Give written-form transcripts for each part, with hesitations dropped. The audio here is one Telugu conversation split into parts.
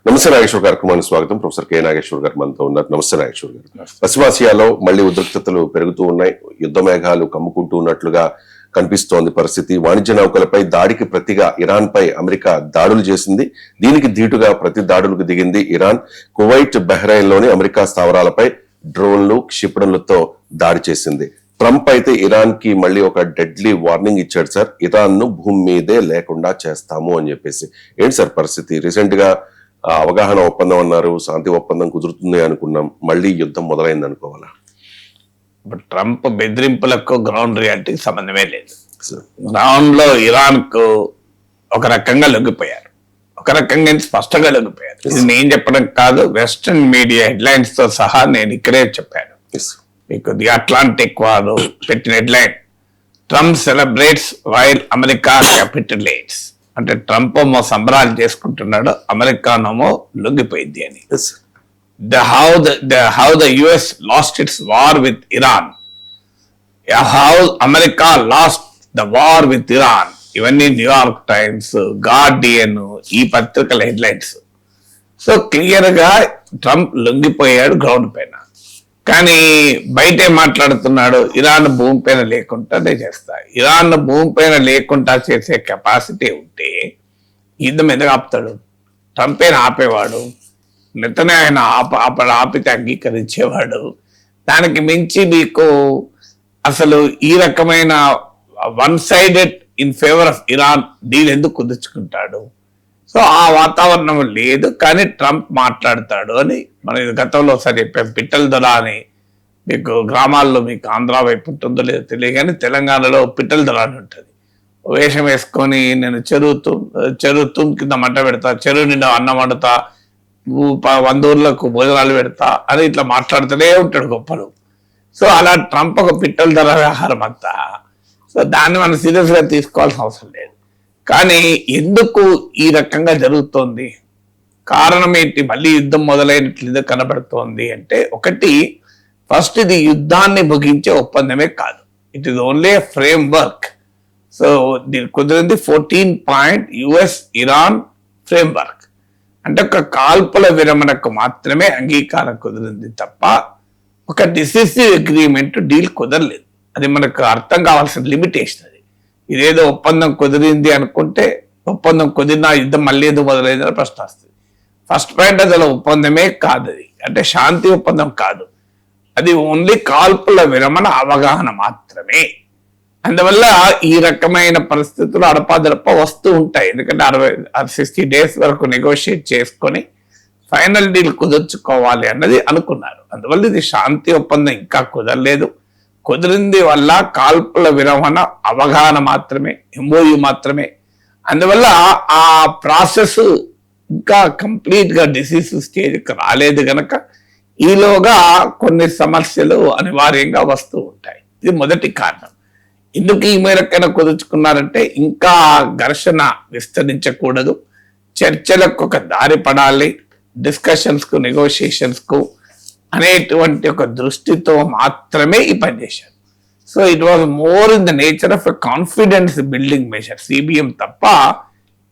నమస్తే నాగేశ్వర్ కార్యక్రమానికి స్వాగతం. ప్రొఫెసర్ కె నాగేశ్వర్ గారు మనతో ఉన్నారు. నమస్తే నాగేశ్వర్ గారు. పశ్చిమాసియాలో మళ్లీ ఉద్రిక్తతలు పెరుగుతూ ఉన్నాయి. యుద్ధ మేఘాలు కమ్ముకుంటూ ఉన్నట్లుగా కనిపిస్తోంది పరిస్థితి. వాణిజ్య నౌకలపై దాడికి ప్రతిగా ఇరాన్ పై అమెరికా దాడులు చేసింది. దీనికి ధీటుగా ప్రతి దాడులకు దిగింది ఇరాన్. కువైట్, బహ్రెయిన్ లోని అమెరికా స్థావరాలపై డ్రోన్లు, క్షిపణులతో దాడి చేసింది. ట్రంప్ అయితే ఇరాన్ కి మళ్ళీ ఒక డెడ్లీ వార్నింగ్ ఇచ్చాడు సార్. ఇరాన్ ను భూమి మీదే లేకుండా చేస్తాము అని చెప్పేసి. ఏంటి సార్ పరిస్థితి? రీసెంట్ గా అవగాహన ఒప్పందం అన్నారు, శాంతి ఒప్పందం కుదురుతుంది అనుకున్నాం, మళ్ళీ యుద్ధం మొదలైంది అనుకోవాలా? ట్రంప్ బెదిరింపులకు గ్రౌండ్ రియాలిటీకి సంబంధమే లేదు. గ్రౌండ్ లో ఇరాన్ కు ఒక రకంగా లొంగిపోయారు, ఒక రకంగా స్పష్టంగా లొంగిపోయారు. ఇది నేను చెప్పడం కాదు, వెస్టర్న్ మీడియా హెడ్లైన్స్ తో సహా నేను ఇక్కడే చెప్పాను మీకు. ది అట్లాంటిక్ వారు పెట్టిన headline, Trump celebrates while America capitulates. అంటే ట్రంప్ ఏమో సంబరాలు చేసుకుంటున్నాడు, అమెరికానేమో లొంగిపోయింది అని. How the US lost its war with Iran, how America lost the war with Iran. ఇవన్నీ న్యూయార్క్ టైమ్స్, గార్డియన్, ఈ పత్రికల హెడ్లైన్స్. సో క్లియర్ గా ట్రంప్ లొంగిపోయాడు గ్రౌండ్ పైన. కానీ బయటే మాట్లాడుతున్నాడు, ఇరాన్ భూమి పైన లేకుండానే చేస్తా. ఇరాన్ భూమి పైన లేకుండా చేసే కెపాసిటీ ఉంటే యుద్ధం ఎందుకు ఆపుతాడు? ట్రంప్ అయినా ఆపేవాడు, నితనే ఆయన ఆపితే అంగీకరించేవాడు. దానికి మించి మీకు అసలు ఈ రకమైన one sided in favour of Iran deal ఎందుకు కుదుర్చుకుంటాడు? సో ఆ వాతావరణం లేదు. కానీ ట్రంప్ మాట్లాడతాడు అని మనం గతంలో ఒకసారి చెప్పాం. పిట్టల దొర అని మీకు గ్రామాల్లో, మీకు ఆంధ్ర వైపు ఉంటుందో లేదో తెలియదు కానీ తెలంగాణలో పిట్టల దొర అని ఉంటుంది. వేషం వేసుకొని నేను చెరువు కింద మంట పెడతా, చెరువు నిండా అన్నం వండుతా, 100 ఊర్లకు భోజనాలు పెడతా అని ఇట్లా మాట్లాడుతూనే ఉంటాడు గొప్పలు. సో అలా ట్రంప్ ఒక పిట్టల ధర వ్యవహారం అంతా. సో దాన్ని మనం సీరియస్ గా తీసుకోవాల్సిన అవసరం లేదు. కానీ ఎందుకు ఈ రకంగా జరుగుతోంది, కారణం ఏంటి, మళ్ళీ యుద్ధం మొదలైనట్లు కనబడుతోంది అంటే, ఒకటి ఫస్ట్ ఇది యుద్ధాన్ని ముగించే ఒప్పందమే కాదు, it is only frame work. So దీనికి కుదిరింది 14 point US Iran frame work. అంటే ఒక కాల్పుల విరమణకు మాత్రమే అంగీకారం కుదిరింది తప్ప ఒక డిసిసివ్ అగ్రిమెంట్ డీల్ కుదరలేదు. అది మనకు అర్థం కావాల్సిన లిమిటేషన్. అది ఇదేదో ఒప్పందం కుదిరింది అనుకుంటే, ఒప్పందం కుదిరినా యుద్ధం మళ్ళీ ఎందుకు మొదలైందని ప్రశ్న వస్తుంది. ఫస్ట్ పాయింట్, అది ఒప్పందమే కాదు, అది అంటే శాంతి ఒప్పందం కాదు, అది ఓన్లీ కాల్పుల విరమణ అవగాహన మాత్రమే. అందువల్ల ఈ రకమైన పరిస్థితులు అడపాదడప వస్తూ ఉంటాయి. ఎందుకంటే 60 days వరకు నెగోషియేట్ చేసుకొని ఫైనల్ డీల్ కుదుర్చుకోవాలి అన్నది అనుకున్నారు. అందువల్ల ఇది శాంతి ఒప్పందం ఇంకా కుదరలేదు. కుదిరింది వల్ల కాల్పుల విరమణ అవగాహన మాత్రమే, MOU మాత్రమే. అందువల్ల ఆ ప్రాసెస్ ఇంకా కంప్లీట్ గా డిసిసివ్ స్టేజ్కి రాలేదు గనక ఈలోగా కొన్ని సమస్యలు అనివార్యంగా వస్తూ ఉంటాయి. ఇది మొదటి కారణం. ఎందుకు ఈ మేరకైనా కుదుర్చుకున్నారంటే, ఇంకా ఘర్షణ విస్తరించకూడదు, చర్చలకు ఒక దారి పడాలి, డిస్కషన్స్ కు, నెగోషియేషన్స్ కు అనేటువంటి ఒక దృష్టితో మాత్రమే ఈ పని చేశారు. So it was more in the nature of a confidence building measure, CBM తప్ప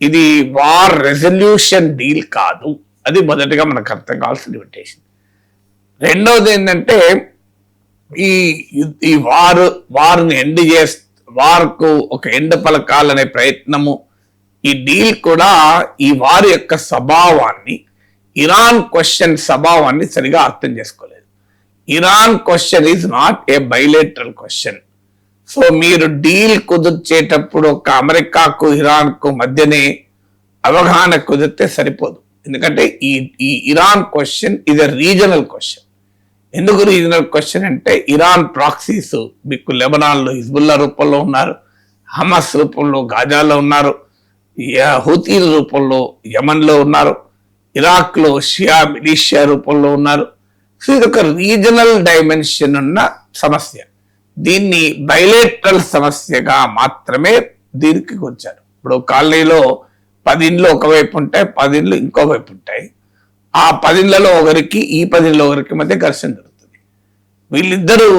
ఇది వార్ రెజల్యూషన్ డీల్ కాదు. అది మొదటిగా మనకు అర్థం కావాల్సిన లిమిటేషన్. రెండవది ఏంటంటే, ఈ వార్ని వార్కు ఒక ఎండ్ పలకాలనే ప్రయత్నము. ఈ డీల్ కూడా ఈ వారి యొక్క స్వభావాన్ని, ఇరాన్ క్వశ్చన్ స్వభావాన్ని సరిగా అర్థం చేసుకోలేదు. Iran question is not a bilateral question. So మీరు డీల్ కుదిర్చేటప్పుడు ఒక అమెరికాకు, ఇరాన్ కు మధ్యనే అవగాహన కుదిరితే సరిపోదు. ఎందుకంటే ఈ ఇరాన్ క్వశ్చన్ ఇది రీజనల్ క్వశ్చన్. ఎందుకు రీజనల్ క్వశ్చన్ అంటే, ఇరాన్ ప్రాక్సీస్ మీకు లెబనాన్లో హిజ్బుల్లా రూపంలో ఉన్నారు, హమాస్ రూపంలో గాజాలో ఉన్నారు, హూతీల రూపంలో యమన్లో ఉన్నారు, ఇరాక్ లో షియా మిలిషియా రూపంలో ఉన్నారు. సో ఇది ఒక రీజనల్ డైమెన్షన్ ఉన్న సమస్య. దీన్ని బైలేటరల్ సమస్యగా మాత్రమే దీనికి వచ్చారు. ఇప్పుడు కాలనీలో 10 ఇండ్లు ఒకవైపు ఉంటాయి, 10 ఇండ్లు ఇంకోవైపు ఉంటాయి. ఆ 10 ఇండ్లలో ఒకరికి, ఈ 10 ఇండ్ల ఒకరికి మధ్య ఘర్షణ జరుగుతుంది. వీళ్ళిద్దరూ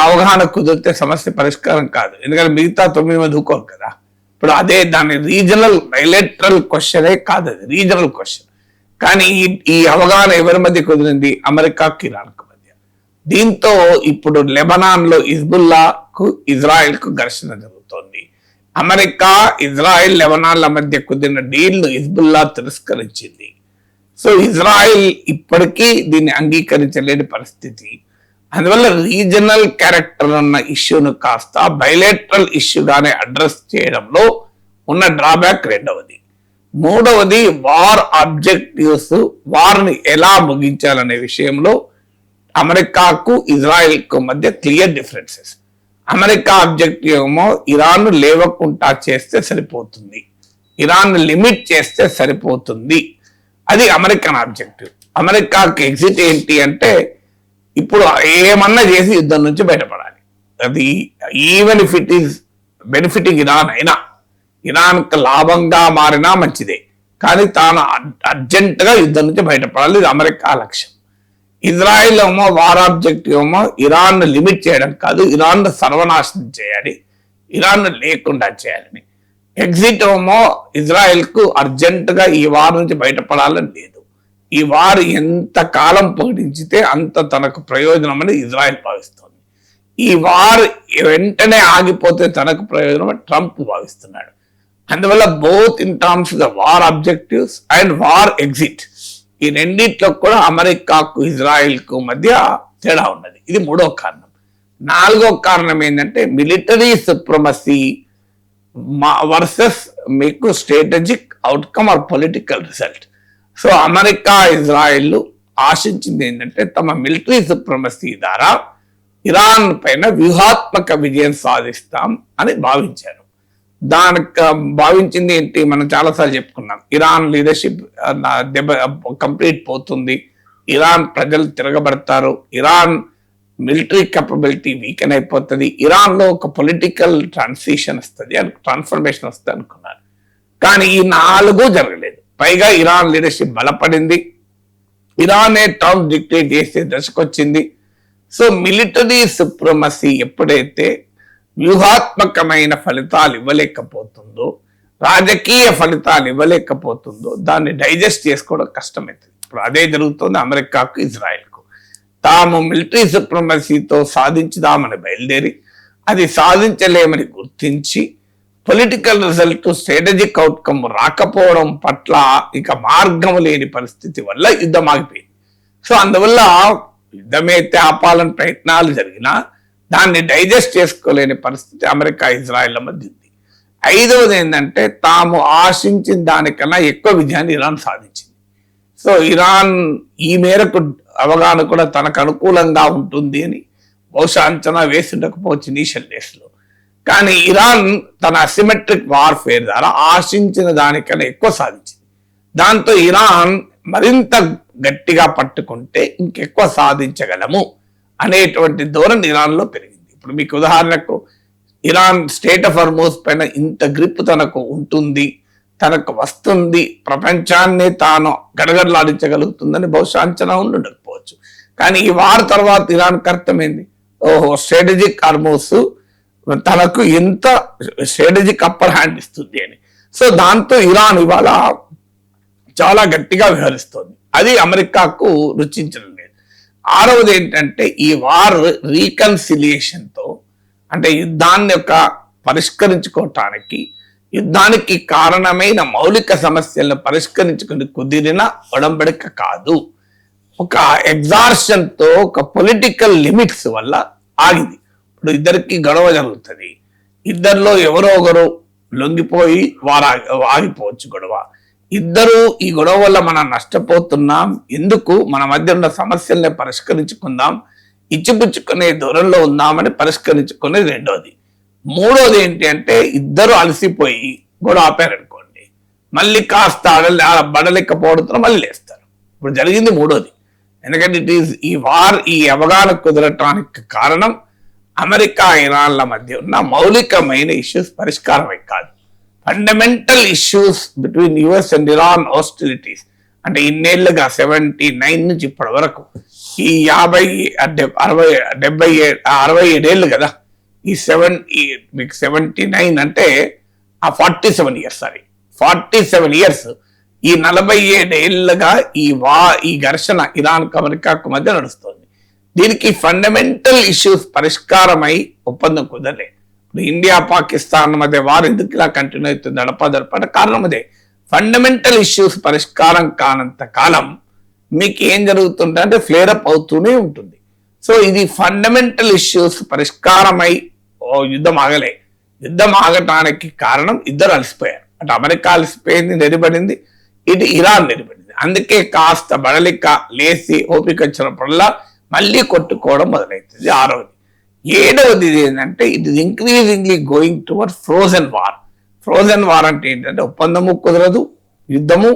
అవగాహన కుదిరితే సమస్య పరిష్కారం కాదు, ఎందుకంటే మిగతా 9 మంది ఊకోరు కదా. ఇప్పుడు అదే దాని రీజనల్ బైలేటరల్ క్వశ్చనే కాదు, అది రీజనల్ క్వశ్చన్. కానీ ఈ అవగాహన ఎవరి మధ్య కుదిరింది? అమెరికాకు ఇరాన్కు మధ్య. దీంతో ఇప్పుడు లెబనాన్ లో హిజ్బుల్లాకు ఇజ్రాయెల్ కు ఘర్షణ జరుగుతోంది. అమెరికా, ఇజ్రాయెల్, లెబనాన్ల మధ్య కుదిరిన డీల్ ను హిజ్బుల్లా తిరస్కరించింది. సో ఇజ్రాయెల్ ఇప్పటికీ దీన్ని అంగీకరించలేని పరిస్థితి. అందువల్ల రీజనల్ క్యారెక్టర్ ఉన్న ఇష్యూను కాస్త బైలేటరల్ ఇష్యూగానే అడ్రస్ చేయడంలో ఉన్న డ్రాబ్యాక్ రెండవది. మూడవది వార్ ఆబ్జెక్టివ్స్, వార్ని ఎలా ముగించాలనే విషయంలో అమెరికాకు ఇజ్రాయెల్ కు మధ్య క్లియర్ డిఫరెన్సెస్. అమెరికా ఆబ్జెక్టివ్ ఏమో ఇరాన్ లేవకుండా చేస్తే సరిపోతుంది, ఇరాన్ లిమిట్ చేస్తే సరిపోతుంది. అది అమెరికన్ ఆబ్జెక్టివ్. అమెరికాకి ఎగ్జిట్ ఏంటి అంటే ఇప్పుడు ఏమన్నా చేసి యుద్ధం నుంచి బయటపడాలి. అది even if it is benefiting Iran అయినా, ఇరాన్కి లాభంగా మారినా మంచిదే, కానీ తాను అర్జెంటుగా యుద్ధం నుంచి బయటపడాలి. ఇది అమెరికా లక్ష్యం. ఇజ్రాయెల్ ఏమో వార్ ఆబ్జెక్టివ్ ఏమో ఇరాన్ లిమిట్ చేయడం కాదు, ఇరాన్ సర్వనాశనం చేయాలి, ఇరాన్ లేకుండా చేయాలని. ఎగ్జిట్ ఏమో ఇజ్రాయెల్ కు అర్జెంటుగా ఈ వార్ నుంచి బయటపడాలని లేదు. ఈ వార్ ఎంత కాలం పొడిగించితే అంత తనకు ప్రయోజనం అని ఇజ్రాయెల్ భావిస్తోంది. ఈ వార్ వెంటనే ఆగిపోతే తనకు ప్రయోజనం అని ట్రంప్ భావిస్తున్నాడు. అందువల్ల both in terms the war objectives and war exit, ఈ రెండిట్లో కూడా అమెరికాకు ఇజ్రాయెల్ కు మధ్య తేడా ఉన్నది. ఇది మూడో కారణం. నాలుగో కారణం ఏంటంటే మిలిటరీ సుప్రమసీ వర్సెస్ మీకు strategic outcome or political result. So America, Israel ఆశించింది ఏంటంటే తమ మిలిటరీ సుప్రమసీ ద్వారా ఇరాన్ పైన వ్యూహాత్మక విజయం సాధిస్తాం అని భావించారు. దానికి భావించింది ఏంటి? మనం చాలాసార్లు చెప్పుకున్నాం, ఇరాన్ లీడర్షిప్ కంప్లీట్ పోతుంది, ఇరాన్ ప్రజలు తిరగబడతారు, ఇరాన్ మిలిటరీ కేపబిలిటీ వీకెన్ అయిపోతుంది, ఇరాన్ లో ఒక పొలిటికల్ ట్రాన్సిషన్ వస్తుంది, ట్రాన్స్ఫర్మేషన్ వస్తుంది అనుకున్నారు. కానీ ఈ నాలుగు జరగలేదు. పైగా ఇరాన్ లీడర్షిప్ బలపడింది, ఇరానే టర్మ్స్ డిక్టేట్ చేసే దశకొచ్చింది. సో మిలిటరీ సుప్రమసీ ఎప్పుడైతే వ్యూహాత్మకమైన ఫలితాలు ఇవ్వలేకపోతుందో, రాజకీయ ఫలితాలు ఇవ్వలేకపోతుందో, దాన్ని డైజెస్ట్ చేసుకోవడం కష్టమవుతుంది. ఇప్పుడు అదే జరుగుతుంది అమెరికాకు, ఇజ్రాయెల్కు. తాము మిలిటరీ సుప్రమసీతో సాధించుదామని బయలుదేరి అది సాధించలేమని గుర్తించి పొలిటికల్ రిజల్ట్, స్ట్రాటజిక్ అవుట్కమ్ రాకపోవడం పట్ల ఇక మార్గం లేని పరిస్థితి వల్ల యుద్ధం ఆగిపోయింది. సో అందువల్ల యుద్ధమైతే ఆపాలని ప్రయత్నాలు జరిగినా దాన్ని డైజెస్ట్ చేసుకోలేని పరిస్థితి అమెరికా, ఇజ్రాయెల్ మధ్య ఉంది. ఐదవది ఏంటంటే తాము ఆశించిన దానికన్నా ఎక్కువ విజయాన్ని ఇరాన్ సాధించింది. సో ఇరాన్ ఈ మేరకు అవగాహన కూడా తనకు అనుకూలంగా ఉంటుంది అని బహుశా అంచనా వేసి ఉండకపోవచ్చు ఇనీషియల్ డేస్ లో. కానీ ఇరాన్ తన అసిమెట్రిక్ వార్ఫేర్ ద్వారా ఆశించిన దానికన్నా ఎక్కువ సాధించింది. దాంతో ఇరాన్ మరింత గట్టిగా పట్టుకుంటే ఇంకెక్కువ సాధించగలము అనేటువంటి ధోరణి ఇరాన్లో పెరిగింది. ఇప్పుడు మీకు ఉదాహరణకు ఇరాన్ స్టేట్ ఆఫ్ హార్మోజ్ పైన ఇంత గ్రిప్ తనకు ఉంటుంది, తనకు వస్తుంది, ప్రపంచాన్ని తాను గడగడలాడించగలుగుతుందని బహుశా అంచనా ఉండకపోవచ్చు. కానీ ఈ వార్ తర్వాత ఇరాన్ అర్థమైంది, ఓహో స్ట్రాటజిక్ హార్మోజ్ తనకు ఎంత స్ట్రాటజిక్ అప్పర్ హ్యాండ్ ఇస్తుంది అని. సో దాంతో ఇరాన్ ఇవాళ చాలా గట్టిగా వ్యవహరిస్తోంది. అది అమెరికాకు రుచించడం లేదు. ఆరవది ఏంటంటే ఈ వార్ రీకన్సిలియేషన్తో, అంటే యుద్ధాన్ని పరిష్కరించుకోవటానికి, యుద్ధానికి కారణమైన మౌలిక సమస్యలను పరిష్కరించుకుని కుదిరిన ఒడంబడిక కాదు, ఒక ఎగ్జార్షన్తో, ఒక పొలిటికల్ లిమిట్స్ వల్ల ఆగింది. ఇప్పుడు ఇద్దరికి గొడవ జరుగుతుంది, ఇద్దరిలో ఎవరో ఒకరు లొంగిపోయి ఆగిపోవచ్చు గొడవ. ఇద్దరు ఈ గొడవ వల్ల మనం నష్టపోతున్నాం, ఎందుకు మన మధ్య ఉన్న సమస్యల్ని పరిష్కరించుకుందాం, ఇచ్చిపుచ్చుకునే దూరంలో ఉందామని పరిష్కరించుకునేది రెండోది. మూడోది ఏంటి అంటే ఇద్దరు అలసిపోయి గొడవ ఆపారనుకోండి, మళ్ళీ కాస్త బడలేకపోవడంతో మళ్ళీ లేస్తారు. ఇప్పుడు జరిగింది మూడోది. ఎందుకంటే ఇట్ ఈస్ ఈ వార్, ఈ అవగాహన కుదరటానికి కారణం అమెరికా, ఇరాన్ల మధ్య ఉన్న మౌలికమైన ఇష్యూస్ పరిష్కారమే కాదు, fundamental issues between US and Iran hostilities. అంటే ఇన్నేళ్లుగా 79 నుంచి ఇప్పటి వరకు ఈ 67 కదా, ఈ 79 అంటే ఆ 47 ఇయర్స్ 47 ఇయర్స్ ఈ 47 ఏళ్లుగా ఈ ఘర్షణ ఇరాన్ అమెరికాకు మధ్య నడుస్తుంది. దీనికి ఫండమెంటల్ ఇష్యూస్ పరిష్కారమై ఒప్పందం కుదరలే. ఇప్పుడు ఇండియా పాకిస్తాన్ మధ్య వారు ఎందుకు ఇలా కంటిన్యూ అవుతుంది అడపదడప కారణం అదే. ఫండమెంటల్ ఇష్యూస్ పరిష్కారం కానంత కాలం మీకు ఏం జరుగుతుంటే అంటే ఫ్లేరప్ అవుతూనే ఉంటుంది. సో ఇది ఫండమెంటల్ ఇష్యూస్ పరిష్కారమై యుద్ధం ఆగలే. యుద్ధం ఆగటానికి కారణం ఇద్దరు అలసిపోయారు. అటు అమెరికా అలసిపోయింది, నిలబడింది, ఇటు ఇరాన్ నిలబడింది. అందుకే కాస్త బడలిక లేసి ఓపిక వచ్చినప్పుడల్లా మళ్ళీ కొట్టుకోవడం మొదలవుతుంది. 6వది. 7వది ఏంటంటే it is increasingly going towards frozen war. Frozen war అంటే ఏంటంటే ఒప్పందము కుదరదు, యుద్ధము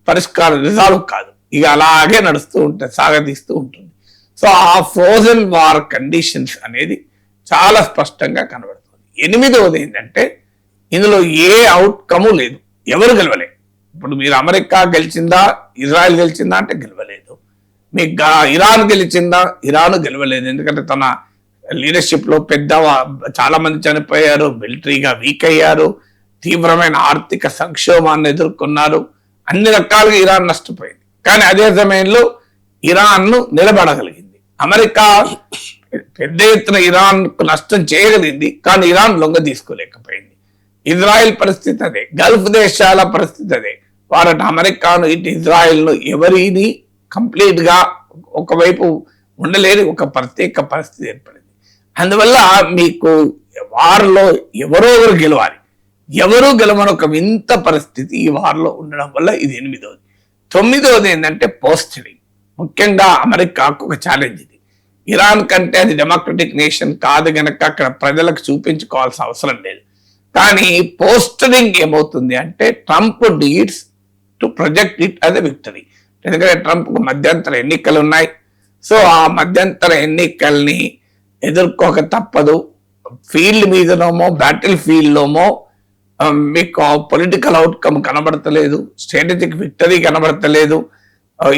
పరిష్కారం రిజాల్వ్ కాదు, ఇక అలాగే నడుస్తూ ఉంటుంది, సాగదీస్తూ ఉంటుంది. సో ఆ ఫ్రోజన్ వార్ కండిషన్స్ అనేది చాలా స్పష్టంగా కనబడుతుంది. 8వది ఏంటంటే ఇందులో ఏ అవుట్కము లేదు, ఎవరు గెలవలేదు. ఇప్పుడు మీరు అమెరికా గెలిచిందా, ఇజ్రాయెల్ గెలిచిందా అంటే గెలవలేదు. మీకు ఇరాన్ గెలిచిందా, ఇరాన్ గెలవలేదు. ఎందుకంటే తన లీడర్షిప్ లో చాలా మంది చనిపోయారు, మిలిటరీగా వీక్ అయ్యారు, తీవ్రమైన ఆర్థిక సంక్షోభాన్ని ఎదుర్కొన్నారు, అన్ని రకాలుగా ఇరాన్ నష్టపోయింది. కానీ అదే సమయంలో ఇరాన్ ను నిలబడగలిగింది. అమెరికా పెద్ద ఎత్తున ఇరాన్ కు నష్టం చేయగలిగింది, కానీ ఇరాన్ లొంగ తీసుకోలేకపోయింది. ఇజ్రాయెల్ పరిస్థితి అదే, గల్ఫ్ దేశాల పరిస్థితి అదే. వారట అమెరికాను ఇటు ఇజ్రాయెల్ ను ఎవరిని కంప్లీట్ గా ఒకవైపు ఉండలేని ఒక ప్రత్యేక పరిస్థితి ఏర్పడింది. అందువల్ల మీకు వారిలో ఎవరో ఒకరు గెలవాలి, ఎవరు గెలవని ఒక వింత పరిస్థితి ఈ వారిలో ఉండడం వల్ల ఇది 8వది. 9వది ఏంటంటే పోస్టరింగ్. ముఖ్యంగా అమెరికాకు ఒక ఛాలెంజ్ ఇది. ఇరాన్ కంటే అది డెమోక్రటిక్ నేషన్ కాదు గనక అక్కడ ప్రజలకు చూపించుకోవాల్సిన అవసరం లేదు. కానీ పోస్టరింగ్ ఏమవుతుంది అంటే Trump deeds to project it as a victory. ఎందుకంటే ట్రంప్కు మధ్యంతర ఎన్నికలు ఉన్నాయి. సో ఆ మధ్యంతర ఎన్నికల్ని ఎదుర్కోక తప్పదు. ఫీల్డ్ మీదనోమో బ్యాటిల్ ఫీల్డ్లోమో మీకు పొలిటికల్ అవుట్కమ్ కనబడతలేదు, స్ట్రాటజిక్ విక్టరీ కనబడతలేదు.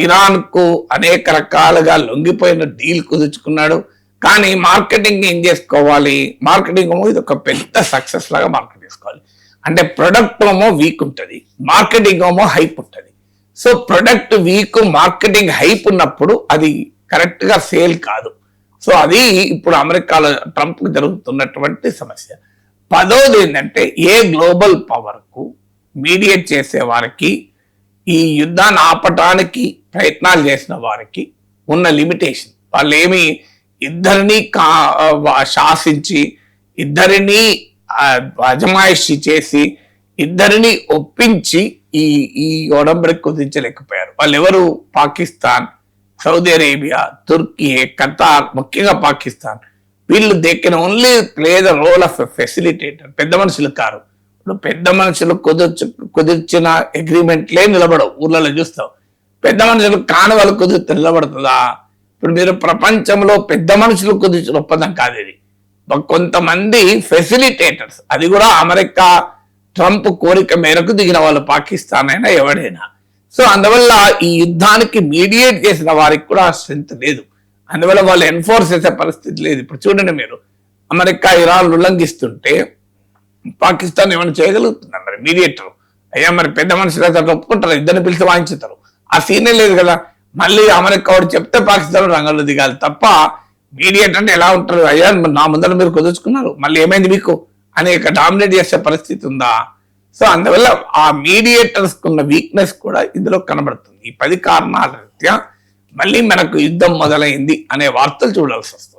ఇరాన్ కు అనేక రకాలుగా లొంగిపోయిన డీల్ కుదుర్చుకున్నాడు. కానీ మార్కెటింగ్ ఏం చేసుకోవాలి, మార్కెటింగ్ ఏమో ఇది ఒక పెద్ద సక్సెస్ లాగా మార్కెట్ చేసుకోవాలి. అంటే ప్రొడక్ట్ ఏమో వీక్ ఉంటుంది, మార్కెటింగ్ ఏమో హైప్ ఉంటుంది. So product week, marketing hype ఉన్నప్పుడు అది కరెక్ట్ గా సేల్ కాదు. సో అది ఇప్పుడు అమెరికాలో ట్రంప్ కు జరుగుతున్నటువంటి సమస్య. 10వది ఏంటంటే ఏ గ్లోబల్ పవర్ కు మీడియేట్ చేసే వారికి, ఈ యుద్ధాన్ని ఆపటానికి ప్రయత్నాలు చేసిన వారికి ఉన్న లిమిటేషన్. వాళ్ళు ఏమి ఇద్దరిని శాసించి, ఇద్దరిని అజమాయిషి చేసి, ఇద్దరిని ఒప్పించి ఈ ఒడంబడికి కుదించలేకపోయారు. వాళ్ళు ఎవరు? పాకిస్తాన్, సౌదీ అరేబియా, తుర్కీ, ఖతార్, ముఖ్యంగా పాకిస్తాన్. వీళ్ళు they can only play the role of facilitator. పెద్ద మనుషులు కారు. ఇప్పుడు పెద్ద మనుషులు కుదిర్చిన అగ్రిమెంట్లే నిలబడవు. ఊర్లలో చూస్తావు. పెద్ద మనుషులు కాని వాళ్ళు కుదిరితే నిలబడుతుందా? ఇప్పుడు మీరు ప్రపంచంలో పెద్ద మనుషులు కుదిర్చిన ఒప్పందం కాదు ఇది. కొంతమంది ఫెసిలిటేటర్స్, అది కూడా అమెరికా ట్రంప్ కోరిక మేరకు దిగిన వాళ్ళు, పాకిస్తాన్ అయినా ఎవడైనా. సో అందువల్ల ఈ యుద్ధానికి మీడియేట్ చేసిన వారికి కూడా స్ట్రెంత్ లేదు. అందువల్ల వాళ్ళు ఎన్ఫోర్స్ చేసే పరిస్థితి లేదు. ఇప్పుడు చూడండి మీరు, అమెరికా ఇరాన్ ఉల్లంఘిస్తుంటే పాకిస్తాన్ ఏమైనా చేయగలుగుతున్నారు? మరి మీడియేటర్ అయ్యా, మరి పెద్ద మనుషులు అయితే ఒప్పుకుంటారు, ఇద్దరిని పిలిచి వాయించుతారు. ఆ సీనే లేదు కదా. మళ్ళీ అమెరికా వాడు చెప్తే పాకిస్తాన్ రంగంలో దిగాలి తప్ప మీడియేటర్ అంటే ఎలా ఉంటారు? అయ్యా నా ముందర మీరు కుదుర్చుకున్నారు, మళ్ళీ ఏమైంది మీకు అనేక డామినేట్ చేసే పరిస్థితి ఉందా? సో అందువల్ల ఆ మీడియేటర్స్ ఉన్న వీక్నెస్ కూడా ఇందులో కనబడుతుంది. ఈ 10 కారణాల రీత్యా మళ్ళీ మనకు యుద్ధం మొదలైంది అనే వార్తలు చూడాల్సి వస్తుంది.